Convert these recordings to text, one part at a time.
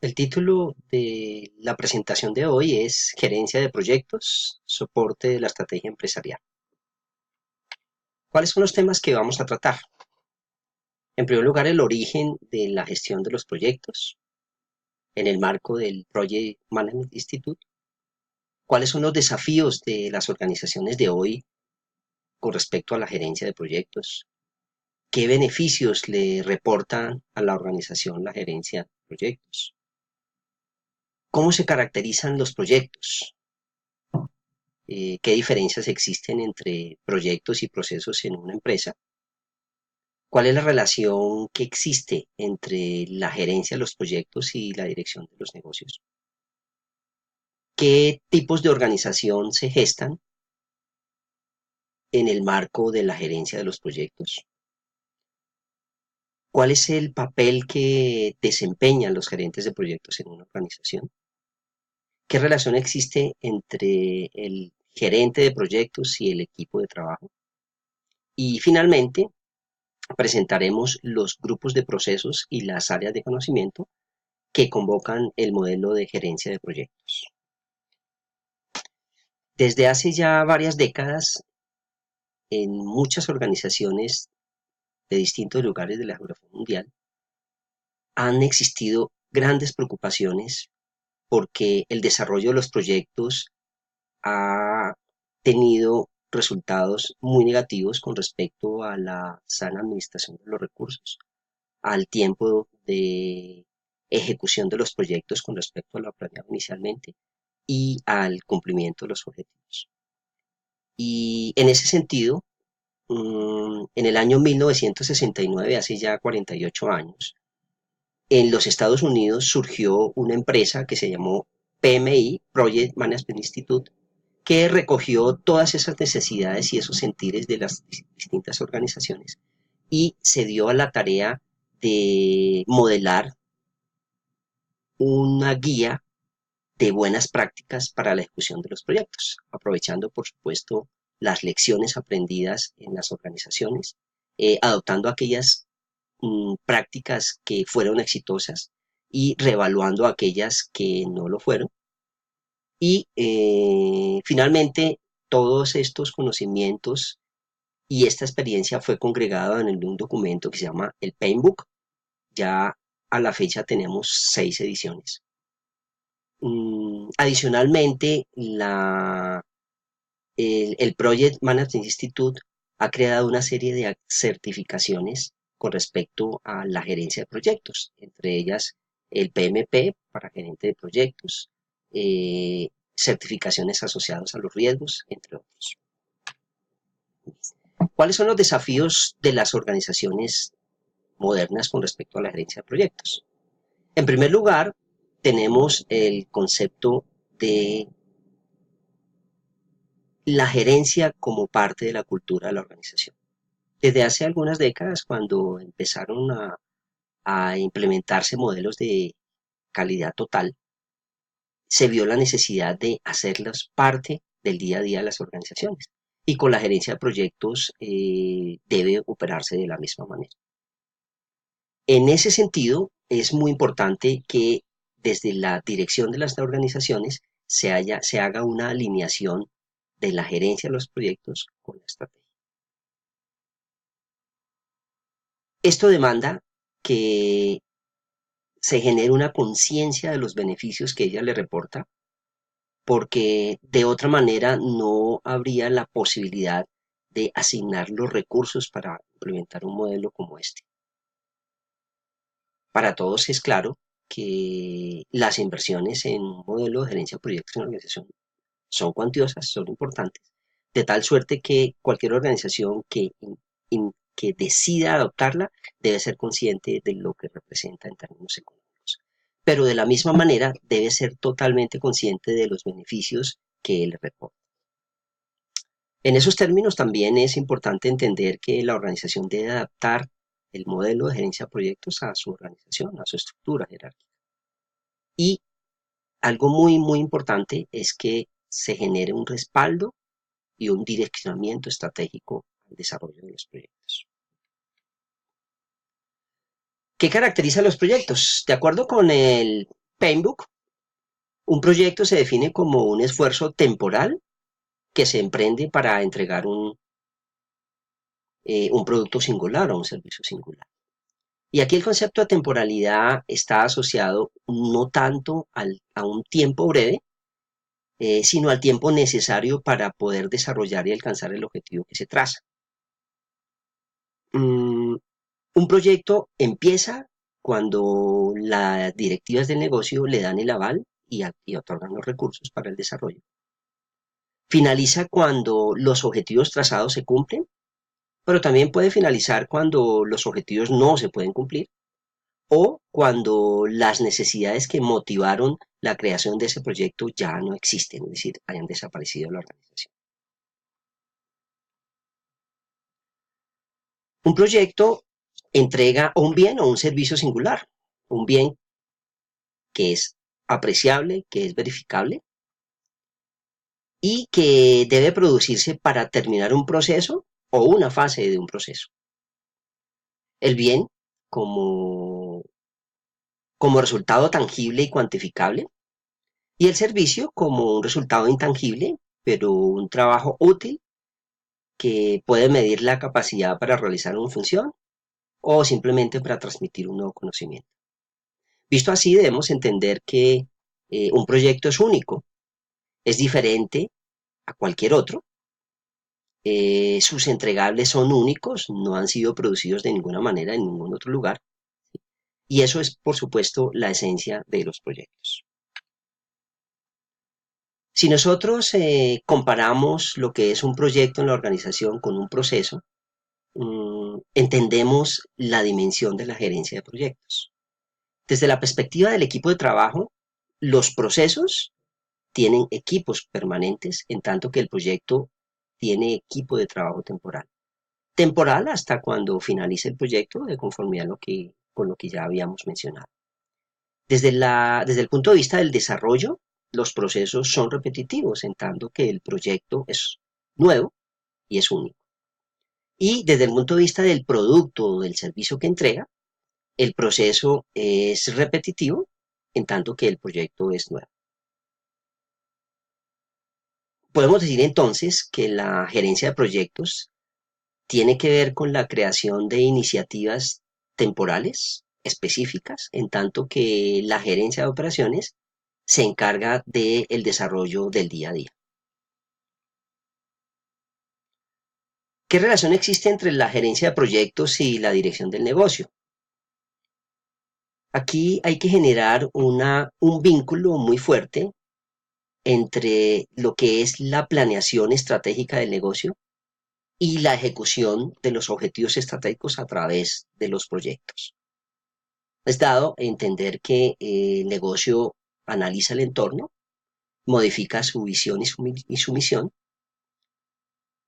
El título de la presentación de hoy es Gerencia de proyectos, soporte de la estrategia empresarial. ¿Cuáles son los temas que vamos a tratar? En primer lugar, el origen de la gestión de los proyectos en el marco del Project Management Institute. ¿Cuáles son los desafíos de las organizaciones de hoy con respecto a la gerencia de proyectos? ¿Qué beneficios le reportan a la organización la gerencia de proyectos? ¿Cómo se caracterizan los proyectos? ¿Qué diferencias existen entre proyectos y procesos en una empresa? ¿Cuál es la relación que existe entre la gerencia de los proyectos y la dirección de los negocios? ¿Qué tipos de organización se gestan en el marco de la gerencia de los proyectos? ¿Cuál es el papel que desempeñan los gerentes de proyectos en una organización? ¿Qué relación existe entre el gerente de proyectos y el equipo de trabajo? Y finalmente, presentaremos los grupos de procesos y las áreas de conocimiento que convocan el modelo de gerencia de proyectos. Desde hace ya varias décadas, en muchas organizaciones de distintos lugares de la geografía mundial, han existido grandes preocupaciones porque el desarrollo de los proyectos ha tenido resultados muy negativos con respecto a la sana administración de los recursos, al tiempo de ejecución de los proyectos con respecto a lo planeado inicialmente y al cumplimiento de los objetivos. Y en ese sentido, en el año 1969, hace ya 48 años, en los Estados Unidos surgió una empresa que se llamó PMI, Project Management Institute, que recogió todas esas necesidades y esos sentires de las distintas organizaciones y se dio a la tarea de modelar una guía de buenas prácticas para la ejecución de los proyectos, aprovechando, por supuesto, las lecciones aprendidas en las organizaciones, adoptando aquellas prácticas que fueron exitosas y reevaluando aquellas que no lo fueron. Y finalmente, todos estos conocimientos y esta experiencia fue congregada en un documento que se llama el Paintbook. Ya a la fecha tenemos 6 ediciones. Adicionalmente, el Project Management Institute ha creado una serie de certificaciones con respecto a la gerencia de proyectos, entre ellas el PMP para gerente de proyectos, certificaciones asociadas a los riesgos, entre otros. ¿Cuáles son los desafíos de las organizaciones modernas con respecto a la gerencia de proyectos? En primer lugar, tenemos el concepto de la gerencia como parte de la cultura de la organización. Desde hace algunas décadas, cuando empezaron a implementarse modelos de calidad total, se vio la necesidad de hacerlos parte del día a día de las organizaciones. Y con la gerencia de proyectos debe operarse de la misma manera. En ese sentido, es muy importante que desde la dirección de las organizaciones se haga una alineación de la gerencia de los proyectos con la estrategia. Esto demanda que se genere una conciencia de los beneficios que ella le reporta, porque de otra manera no habría la posibilidad de asignar los recursos para implementar un modelo como este. Para todos es claro que las inversiones en un modelo de gerencia de proyectos en organización son cuantiosas, son importantes, de tal suerte que cualquier organización que decida adoptarla debe ser consciente de lo que representa en términos económicos. Pero de la misma manera debe ser totalmente consciente de los beneficios que él reporta. En esos términos también es importante entender que la organización debe adaptar el modelo de gerencia de proyectos a su organización, a su estructura jerárquica. Y algo muy, muy importante es que se genere un respaldo y un direccionamiento estratégico al desarrollo de los proyectos. ¿Qué caracteriza los proyectos? De acuerdo con el PMBOK, un proyecto se define como un esfuerzo temporal que se emprende para entregar un producto singular o un servicio singular. Y aquí el concepto de temporalidad está asociado no tanto a un tiempo breve, sino al tiempo necesario para poder desarrollar y alcanzar el objetivo que se traza. Un proyecto empieza cuando las directivas del negocio le dan el aval y otorgan los recursos para el desarrollo. Finaliza cuando los objetivos trazados se cumplen, pero también puede finalizar cuando los objetivos no se pueden cumplir o cuando las necesidades que motivaron la creación de ese proyecto ya no existen, es decir, hayan desaparecido de la organización. Un proyecto entrega un bien o un servicio singular, un bien que es apreciable, que es verificable y que debe producirse para terminar un proceso o una fase de un proceso. El bien como, como resultado tangible y cuantificable y el servicio como un resultado intangible, pero un trabajo útil que puede medir la capacidad para realizar una función o simplemente para transmitir un nuevo conocimiento. Visto así, debemos entender que un proyecto es único, es diferente a cualquier otro, sus entregables son únicos, no han sido producidos de ninguna manera en ningún otro lugar, y eso es, por supuesto, la esencia de los proyectos. Si nosotros comparamos lo que es un proyecto en la organización con un proceso, entendemos la dimensión de la gerencia de proyectos. Desde la perspectiva del equipo de trabajo, los procesos tienen equipos permanentes, en tanto que el proyecto tiene equipo de trabajo temporal. Temporal hasta cuando finalice el proyecto, de conformidad a con lo que ya habíamos mencionado. Desde el punto de vista del desarrollo, los procesos son repetitivos, en tanto que el proyecto es nuevo y es único. Y desde el punto de vista del producto o del servicio que entrega, el proceso es repetitivo, en tanto que el proyecto es nuevo. Podemos decir entonces que la gerencia de proyectos tiene que ver con la creación de iniciativas temporales específicas, en tanto que la gerencia de operaciones se encarga del desarrollo del día a día. ¿Qué relación existe entre la gerencia de proyectos y la dirección del negocio? Aquí hay que generar un vínculo muy fuerte entre lo que es la planeación estratégica del negocio y la ejecución de los objetivos estratégicos a través de los proyectos. Es dado entender que el negocio analiza el entorno, modifica su visión y su misión,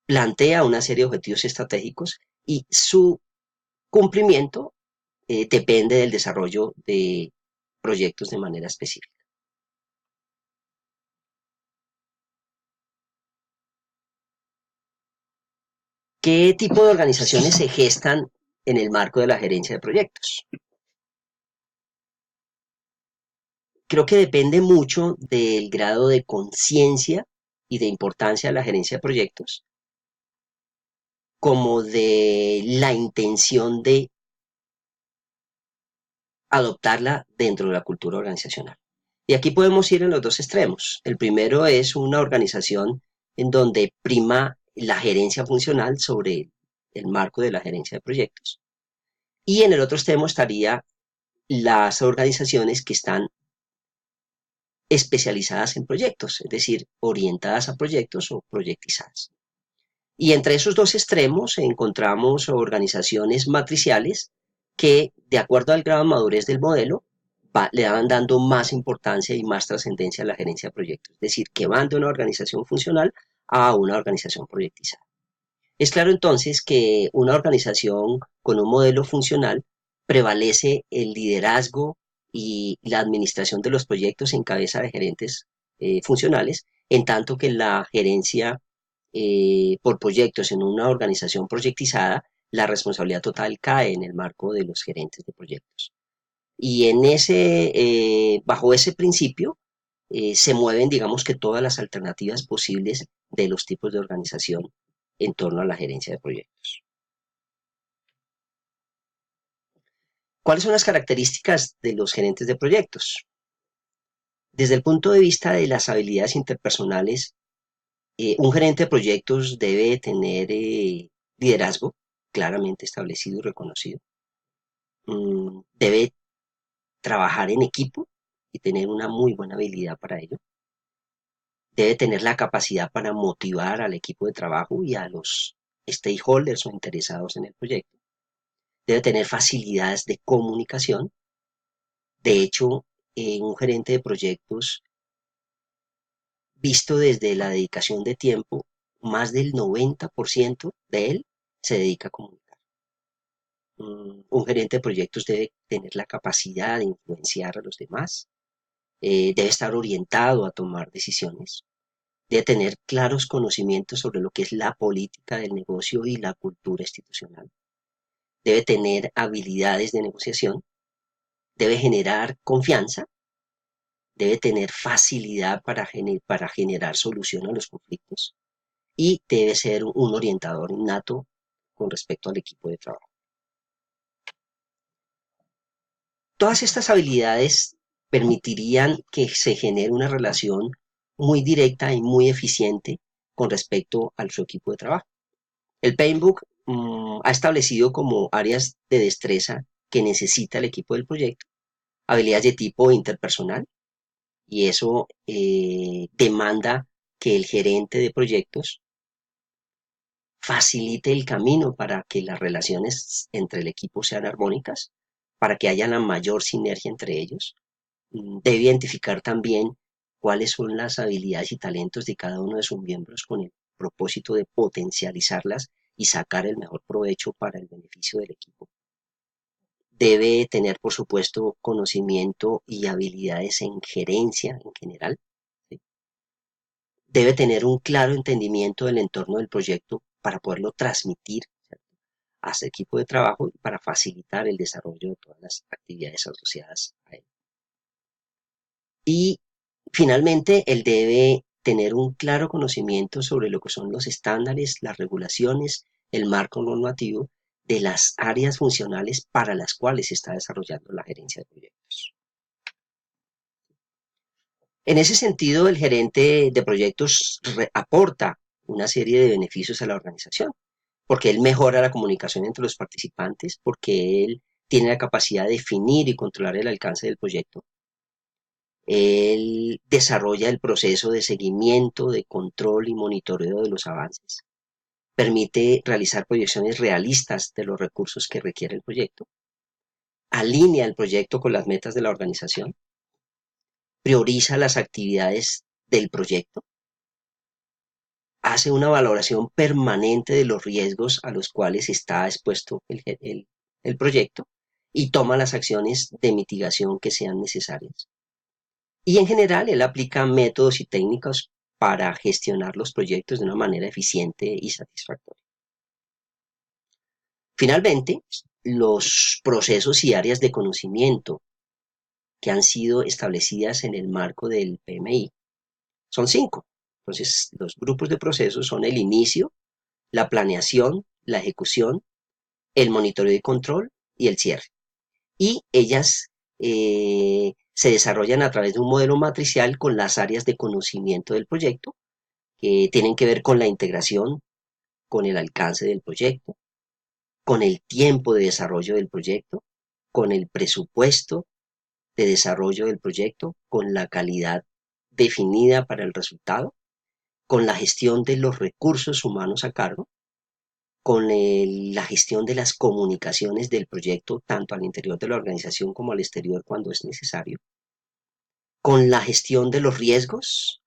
plantea una serie de objetivos estratégicos y su cumplimiento depende del desarrollo de proyectos de manera específica. ¿Qué tipo de organizaciones se gestan en el marco de la gerencia de proyectos? Creo que depende mucho del grado de conciencia y de importancia de la gerencia de proyectos, como de la intención de adoptarla dentro de la cultura organizacional. Y aquí podemos ir en los dos extremos. El primero es una organización en donde prima la gerencia funcional sobre el marco de la gerencia de proyectos. Y en el otro extremo estaría las organizaciones que están especializadas en proyectos, es decir, orientadas a proyectos o proyectizadas. Y entre esos dos extremos encontramos organizaciones matriciales que, de acuerdo al grado de madurez del modelo, le van dando más importancia y más trascendencia a la gerencia de proyectos. Es decir, que van de una organización funcional a una organización proyectizada. Es claro entonces que una organización con un modelo funcional prevalece el liderazgo y la administración de los proyectos en cabeza de gerentes funcionales, en tanto que la gerencia por proyectos en una organización proyectizada, la responsabilidad total cae en el marco de los gerentes de proyectos. Y bajo ese principio se mueven, digamos que todas las alternativas posibles de los tipos de organización en torno a la gerencia de proyectos. ¿Cuáles son las características de los gerentes de proyectos? Desde el punto de vista de las habilidades interpersonales, un gerente de proyectos debe tener liderazgo claramente establecido y reconocido. Debe trabajar en equipo y tener una muy buena habilidad para ello. Debe tener la capacidad para motivar al equipo de trabajo y a los stakeholders o interesados en el proyecto. Debe tener facilidades de comunicación. De hecho, un gerente de proyectos, visto desde la dedicación de tiempo, más del 90% de él se dedica a comunicar. Un gerente de proyectos debe tener la capacidad de influenciar a los demás, debe estar orientado a tomar decisiones, debe tener claros conocimientos sobre lo que es la política del negocio y la cultura institucional, debe tener habilidades de negociación, debe generar confianza, debe tener facilidad para generar solución a los conflictos y debe ser un orientador innato con respecto al equipo de trabajo. Todas estas habilidades permitirían que se genere una relación muy directa y muy eficiente con respecto a su equipo de trabajo. El Paintbook ha establecido como áreas de destreza que necesita el equipo del proyecto, habilidades de tipo interpersonal, y eso demanda que el gerente de proyectos facilite el camino para que las relaciones entre el equipo sean armónicas, para que haya la mayor sinergia entre ellos. Debe identificar también cuáles son las habilidades y talentos de cada uno de sus miembros con el propósito de potencializarlas y sacar el mejor provecho para el beneficio del equipo. Debe tener, por supuesto, conocimiento y habilidades en gerencia en general. ¿Sí? Debe tener un claro entendimiento del entorno del proyecto para poderlo transmitir, ¿cierto?, a su equipo de trabajo y para facilitar el desarrollo de todas las actividades asociadas a él. Y finalmente, él debe tener un claro conocimiento sobre lo que son los estándares, las regulaciones, el marco normativo de las áreas funcionales para las cuales se está desarrollando la gerencia de proyectos. En ese sentido, el gerente de proyectos aporta una serie de beneficios a la organización, porque él mejora la comunicación entre los participantes, porque él tiene la capacidad de definir y controlar el alcance del proyecto. Él desarrolla el proceso de seguimiento, de control y monitoreo de los avances. Permite realizar proyecciones realistas de los recursos que requiere el proyecto. Alinea el proyecto con las metas de la organización. Prioriza las actividades del proyecto. Hace una valoración permanente de los riesgos a los cuales está expuesto el proyecto y toma las acciones de mitigación que sean necesarias. Y en general, él aplica métodos y técnicas para gestionar los proyectos de una manera eficiente y satisfactoria. Finalmente, los procesos y áreas de conocimiento que han sido establecidas en el marco del PMI son 5. Entonces, los grupos de procesos son el inicio, la planeación, la ejecución, el monitoreo y control y el cierre. Y ellas se desarrollan a través de un modelo matricial con las áreas de conocimiento del proyecto, que tienen que ver con la integración, con el alcance del proyecto, con el tiempo de desarrollo del proyecto, con el presupuesto de desarrollo del proyecto, con la calidad definida para el resultado, con la gestión de los recursos humanos a cargo, con la gestión de las comunicaciones del proyecto, tanto al interior de la organización como al exterior cuando es necesario, con la gestión de los riesgos,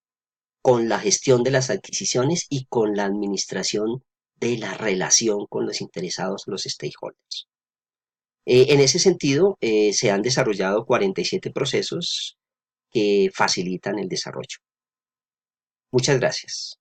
con la gestión de las adquisiciones y con la administración de la relación con los interesados, los stakeholders. En ese sentido, se han desarrollado 47 procesos que facilitan el desarrollo. Muchas gracias.